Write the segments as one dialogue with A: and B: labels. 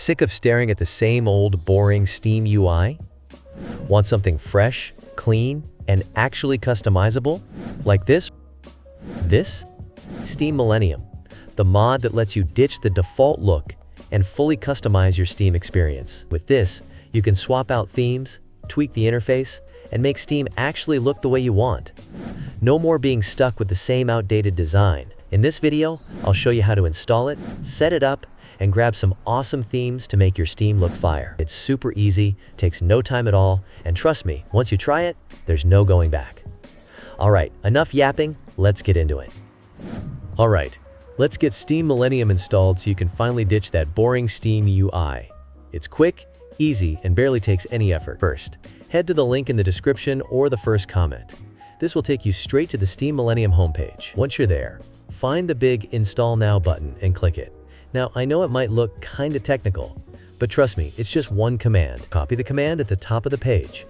A: Sick of staring at the same old, boring Steam UI? Want something fresh, clean, and actually customizable? Like this? This? Steam Millennium, the mod that lets you ditch the default look and fully customize your Steam experience. With this, you can swap out themes, tweak the interface, and make Steam actually look the way you want. No more being stuck with the same outdated design. In this video, I'll show you how to install it, set it up, and grab some awesome themes to make your Steam look fire. It's super easy, takes no time at all, and trust me, once you try it, there's no going back. Alright, enough yapping, let's get into it. Alright, let's get Steam Millennium installed so you can finally ditch that boring Steam UI. It's quick, easy, and barely takes any effort. First, head to the link in the description or the first comment. This will take you straight to the Steam Millennium homepage. Once you're there, find the big Install Now button and click it. Now, I know it might look kinda technical, but trust me, it's just one command. Copy the command at the top of the page.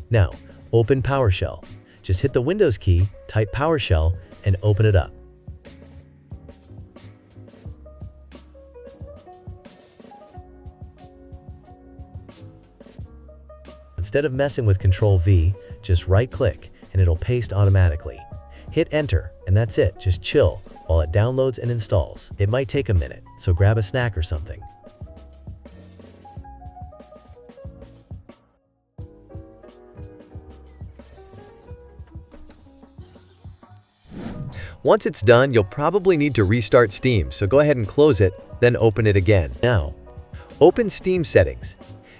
A: Now, open PowerShell. Just hit the Windows key, type PowerShell, and open it up. Instead of messing with Control-V, just right-click and it'll paste automatically. Hit Enter, and that's it. Just chill while it downloads and installs. It might take a minute, so grab a snack or something. Once it's done, you'll probably need to restart Steam, so go ahead and close it, then open it again. Now, open Steam Settings,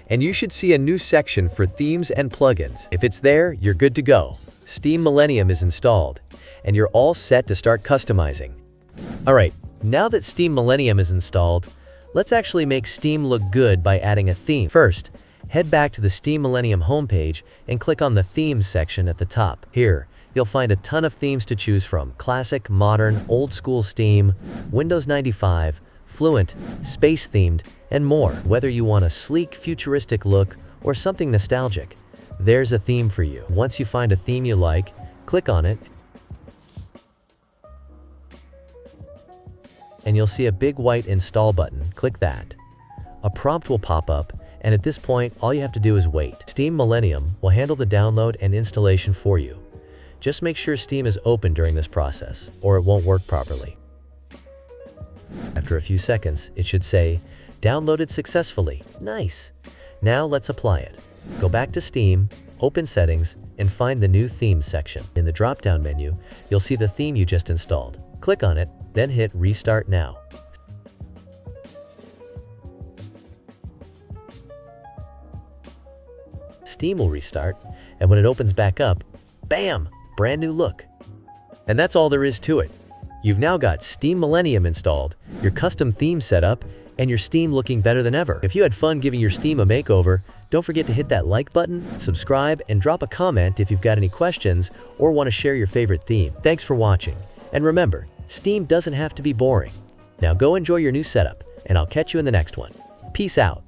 A: and you should see a new section for themes and plugins. If it's there, you're good to go. Steam Millennium is installed, and you're all set to start customizing. Alright, now that Steam Millennium is installed, let's actually make Steam look good by adding a theme. First, head back to the Steam Millennium homepage and click on the Themes section at the top. Here, you'll find a ton of themes to choose from: classic, modern, old school Steam, Windows 95, Fluent, space-themed, and more. Whether you want a sleek, futuristic look or something nostalgic, there's a theme for you. Once you find a theme you like, click on it, and you'll see a big white Install button. Click that. A prompt will pop up, and at this point, all you have to do is wait. Steam Millennium will handle the download and installation for you. Just make sure Steam is open during this process, or it won't work properly. After a few seconds, it should say, "Downloaded successfully." Nice! Now let's apply it. Go back to Steam, open Settings, and find the new Themes section. In the drop-down menu, you'll see the theme you just installed. Click on it, then hit Restart Now. Steam will restart, and when it opens back up, bam! Brand new look. And that's all there is to it. You've now got Steam Millennium installed, your custom theme set up, and your Steam looking better than ever. If you had fun giving your Steam a makeover, don't forget to hit that like button, subscribe, and drop a comment if you've got any questions or want to share your favorite theme. Thanks for watching. And remember, Steam doesn't have to be boring. Now go enjoy your new setup, and I'll catch you in the next one. Peace out.